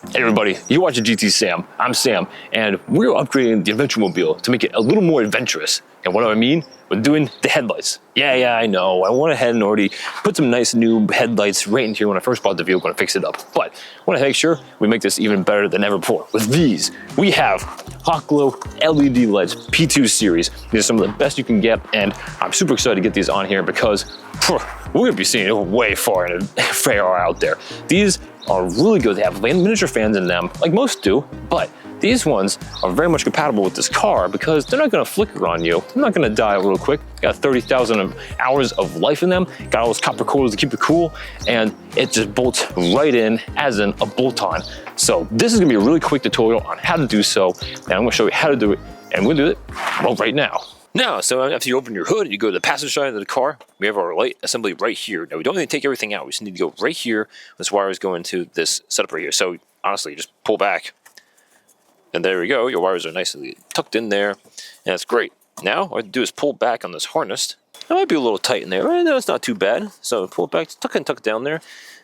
Hey everybody, you're watching GTSam. I'm Sam, and we're upgrading the adventure mobile to make it a little more adventurous. And what do I mean? We're doing the headlights. Yeah, I know. I went ahead and already put some nice new headlights right in here when I first bought the vehicle and fixed it up. But I want to make sure we make this even better than ever before. With these, we have Hawkglow LED lights, P2 series. These are some of the best you can get, and I'm super excited to get these on here because we're going to be seeing it way far out there. These are really good. They have miniature fans in them, like most do, but these ones are very much compatible with this car because they're not gonna flicker on you. They're not gonna die real quick. Got 30,000 hours of life in them, got all those copper coils to keep it cool, and it just bolts right in as in a bolt-on. So this is gonna be a really quick tutorial on how to do so, and I'm gonna show you how to do it, and we'll do it right now. So after you open your hood, you go to the passenger side of the car, we have our light assembly right here. Now we don't need to take everything out, we just need to go right here. This wire is going to this setup right here. So honestly, you just pull back, and there we go. Your wires are nicely tucked in there, and that's great. Now what I have to do is pull back on this harness. It might be a little tight in there, but no, it's not too bad. So pull it back, tuck and tuck down there.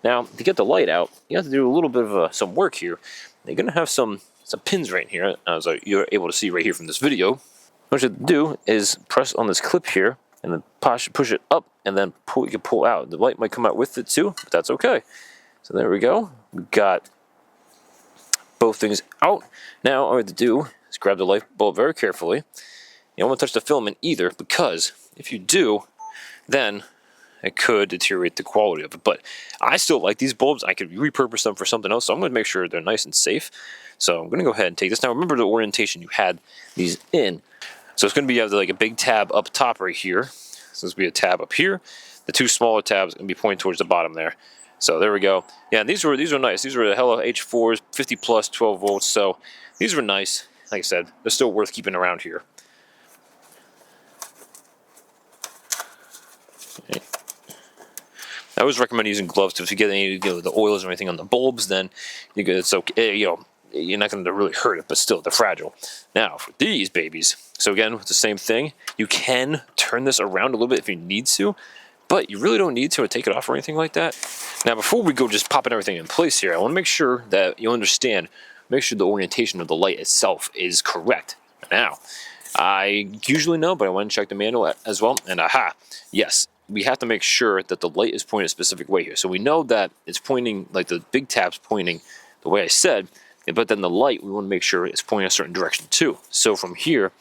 Now to get the light out, you have to do a little bit of some work here. You're gonna have some pins right here, as you're able to see right here from this video. What you have to do is press on this clip here and then push it up, and then you can pull out. The light might come out with it too, but that's okay. So there we go. We've got both things out. Now all we have to do is grab the light bulb very carefully. You don't want to touch the filament either, because if you do, then it could deteriorate the quality of it. But I still like these bulbs. I could repurpose them for something else, so I'm going to make sure they're nice and safe. So I'm going to go ahead and take this. Now remember the orientation you had these in. So it's going to be like a big tab up top right here. So this will be a tab up here. The two smaller tabs are going to be pointing towards the bottom there. So there we go. Yeah, and these were nice. These were the Hella H4s, 50 plus, 12 volts. So these were nice. Like I said, they're still worth keeping around here. Okay. I always recommend using gloves too. If you get any the oils or anything on the bulbs, then it's okay. You're not going to really hurt it, but still, they're fragile. Now, for these babies, so again, it's the same thing. You can turn this around a little bit if you need to, but you really don't need to take it off or anything like that. Now, before we go just popping everything in place here, I want to make sure that you understand, make sure the orientation of the light itself is correct. Now, I usually know, but I want to check the manual as well, and aha, yes. We have to make sure that the light is pointing a specific way here. So we know that it's pointing, like the big tab's pointing the way I said, but then the light, we want to make sure it's pointing a certain direction too. So from here,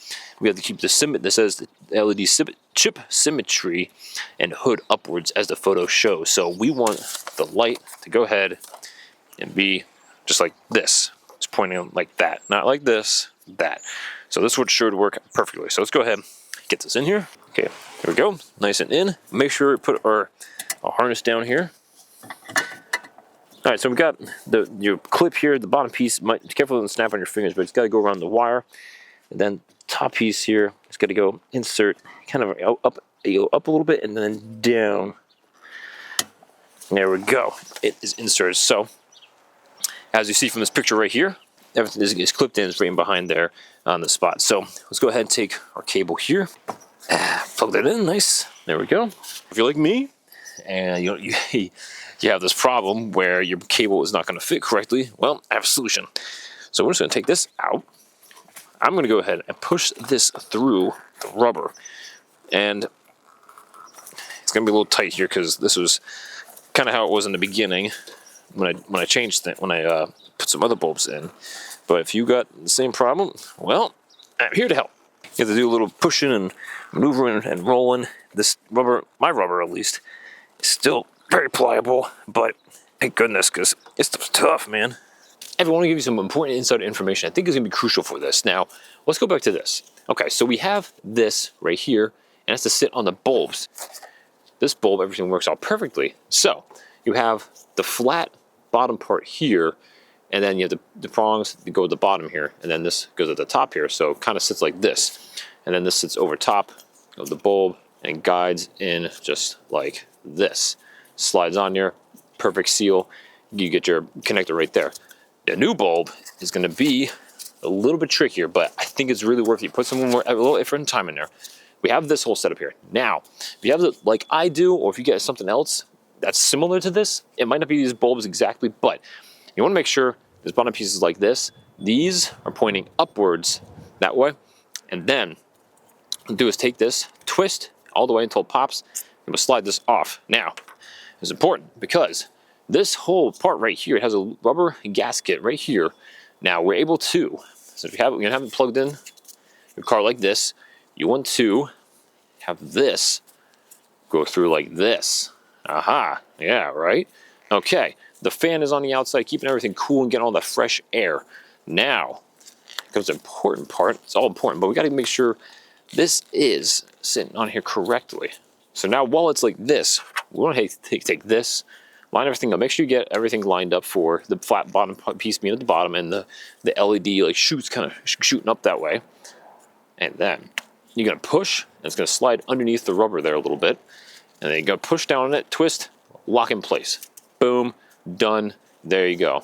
we have to keep the symmetry that says the LED chip symmetry and hood upwards as the photo shows. So we want the light to go ahead and be just like this. It's pointing like that, not like this, that. So this would sure to work perfectly. So let's go ahead, get this in here. Okay, there we go, nice and in. Make sure we put our harness down here. All right, so we've got your clip here. The bottom piece, be careful to snap on your fingers, but it's got to go around the wire. And then top piece here, it's got to go insert, kind of up a little bit and then down. There we go. It is inserted. So, as you see from this picture right here, everything is clipped in, it's right in behind there on the spot. So let's go ahead and take our cable here, plug that in, nice. There we go. If you're like me, and you have this problem where your cable is not going to fit correctly, well, I have a solution. So we're just going to take this out. I'm going to go ahead and push this through the rubber, and it's going to be a little tight here because this was kind of how it was in the beginning when I changed it, when I put some other bulbs in. But if you got the same problem, well, I'm here to help. You have to do a little pushing and maneuvering and rolling. This rubber, my rubber at least, is still very pliable, but thank goodness, because it's tough, man. I want to give you some important inside information I think is going to be crucial for this. Now, let's go back to this. Okay, so we have this right here, and it has to sit on the bulbs. This bulb, everything works out perfectly. So, you have the flat bottom part here, and then you have the prongs that go at the bottom here, and then this goes at the top here, so it kind of sits like this. And then this sits over top of the bulb and guides in just like this. Slides on there, perfect seal. You get your connector right there. The new bulb is going to be a little bit trickier, but I think it's really worth it. You put some more, a little effort and time in there. We have this whole setup here. Now, if you have it like I do, or if you get something else that's similar to this, it might not be these bulbs exactly, but you want to make sure this bottom piece is like this. These are pointing upwards that way. And then what we'll do is take this, twist all the way until it pops, and we'll slide this off. Now, it's important because this whole part right here, it has a rubber gasket right here. Now we're able to, so if you have it, you're gonna have it plugged in your car like this. You want to have this go through like this. Aha, yeah, right? Okay, the fan is on the outside, keeping everything cool and getting all the fresh air. Now, comes the important part. It's all important, but we gotta make sure this is sitting on here correctly. So now while it's like this, we want to take this, line everything up. Make sure you get everything lined up for the flat bottom piece being at the bottom and the LED like shoots kind of shooting up that way. And then you're gonna push, and it's gonna slide underneath the rubber there a little bit. And then you're gonna push down on it, twist, lock in place. Boom, done, there you go.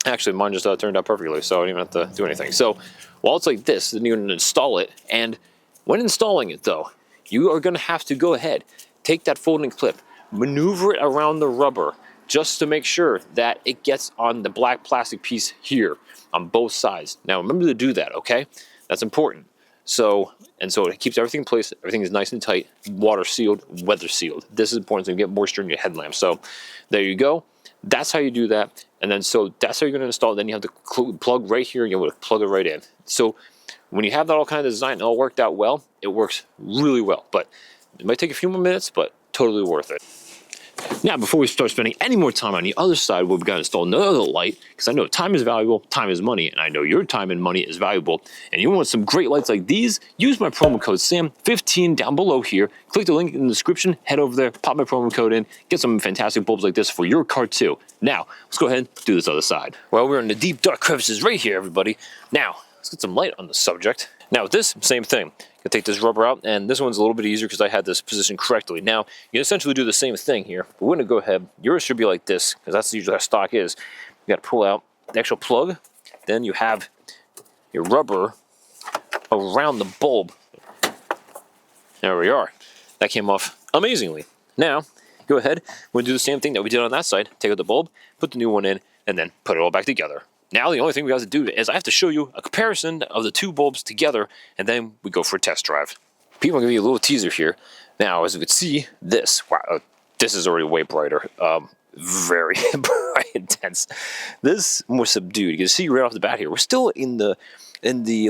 Actually, mine just turned out perfectly, so I don't even have to do anything. So while it's like this, then you're gonna install it. And when installing it though, you are gonna have to go ahead, take that folding clip, maneuver it around the rubber just to make sure that it gets on the black plastic piece here on both sides. Now remember to do that, okay? That's important. So it keeps everything in place. Everything is nice and tight, water sealed, weather sealed. This is important so you get moisture in your headlamp. So there you go. That's how you do that. And then so that's how you're going to install it. Then you have the plug right here. You're going to plug it right in. So when you have that all kind of designed and all worked out well, it works really well. But it might take a few more minutes, but totally worth it. Now, before we start spending any more time on the other side, we've got to install another light, because I know time is valuable, time is money, and I know your time and money is valuable. And you want some great lights like these? Use my promo code SAM15 down below here. Click the link in the description, head over there, pop my promo code in, get some fantastic bulbs like this for your car too. Now, let's go ahead and do this other side. Well, we're in the deep dark crevices right here, everybody. Now, let's get some light on the subject. Now with this, same thing. You take this rubber out, and this one's a little bit easier because I had this positioned correctly. Now, you can essentially do the same thing here. But we're gonna go ahead, yours should be like this, because that's usually how stock is. You gotta pull out the actual plug, then you have your rubber around the bulb. There we are. That came off amazingly. Now, go ahead, we're gonna do the same thing that we did on that side. Take out the bulb, put the new one in, and then put it all back together. Now the only thing we have to do is I have to show you a comparison of the two bulbs together, and then we go for a test drive. People, I'm gonna give you a little teaser here. Now, as you can see, this, wow, this is already way brighter. Very bright, intense. This more subdued. You can see right off the bat here, we're still in the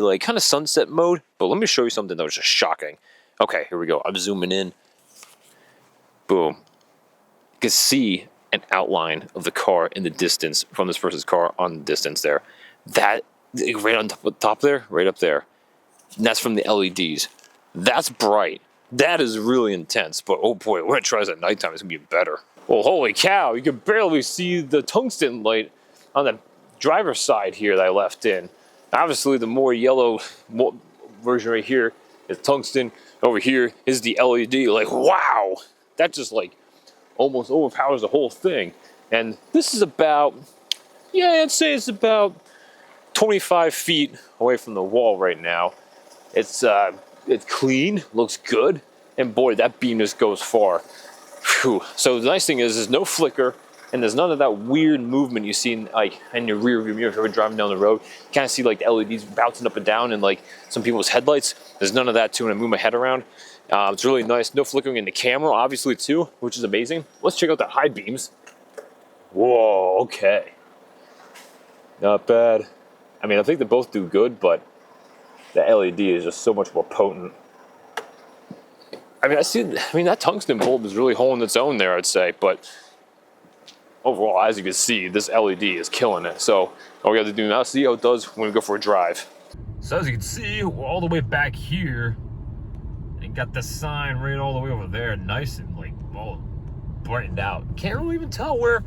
like kind of sunset mode, but let me show you something that was just shocking. Okay, here we go. I'm zooming in. Boom. You can see an outline of the car in the distance from this person's car on the distance there. That right on top there, right up there. And that's from the LEDs. That's bright. That is really intense. But oh boy, when it tries at nighttime, it's gonna be better. Well, holy cow! You can barely see the tungsten light on the driver's side here that I left in. Obviously, the more yellow version right here is tungsten. Over here is the LED. Like wow, that just like almost overpowers the whole thing. And this is about, yeah, I'd say it's about 25 feet away from the wall right now. It's clean, looks good, and boy, that beam just goes far. Whew. So the nice thing is there's no flicker, and there's none of that weird movement you see in your rear view mirror if you're driving down the road. You kind of see like the LEDs bouncing up and down and like some people's headlights. There's none of that too when I move my head around. It's really nice. No flickering in the camera, obviously, too, which is amazing. Let's check out the high beams. Whoa, okay. Not bad. I mean, I think they both do good, but the LED is just so much more potent. I mean, that tungsten bulb is really holding its own there, I'd say, but overall, as you can see, this LED is killing it. So all we have to do now is see how it does when we go for a drive. So as you can see, we're all the way back here. And got the sign right all the way over there, nice and like all brightened out. Can't really even tell where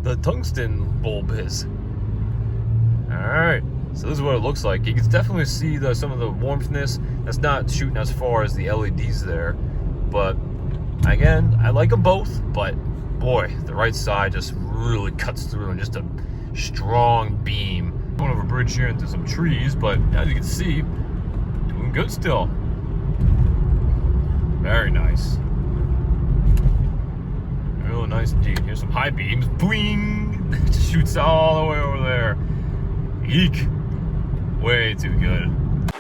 the tungsten bulb is. Alright, so this is what it looks like. You can definitely see some of the warmthness. That's not shooting as far as the LEDs there. But again, I like them both, but boy, the right side just really cuts through and just a strong beam. Going over a bridge here into some trees, but as you can see, doing good still. Very nice. Real nice indeed. Here's some high beams. Boing! It just shoots all the way over there. Eek. Way too good.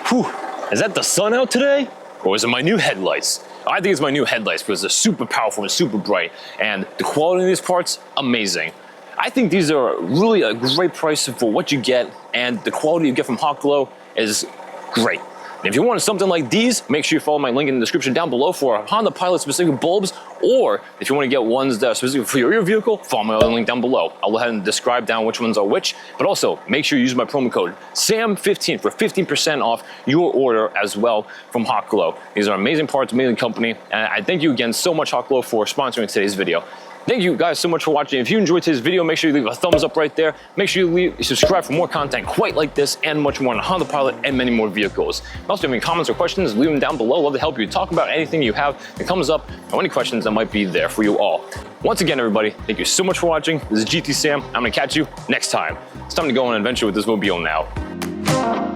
Whew. Is that the sun out today? Or is it my new headlights? I think it's my new headlights because they're super powerful and super bright, and the quality of these parts, amazing. I think these are really a great price for what you get, and the quality you get from Hawkglow is great. And if you want something like these, make sure you follow my link in the description down below for Honda Pilot specific bulbs, or if you want to get ones that are specific for your vehicle, follow my other link down below. I'll go ahead and describe down which ones are which, but also make sure you use my promo code SAM15 for 15% off your order as well from Hawkglow. These are amazing parts, amazing company, and I thank you again so much, Hawkglow, for sponsoring today's video. Thank you guys so much for watching. If you enjoyed today's video, make sure you leave a thumbs up right there. Make sure you subscribe for more content quite like this and much more on Honda Pilot and many more vehicles. Also, if you have any comments or questions, leave them down below. Love to help you talk about anything you have that comes up or any questions that might be there for you all. Once again, everybody, thank you so much for watching. This is GTSam. I'm gonna catch you next time. It's time to go on an adventure with this mobile now.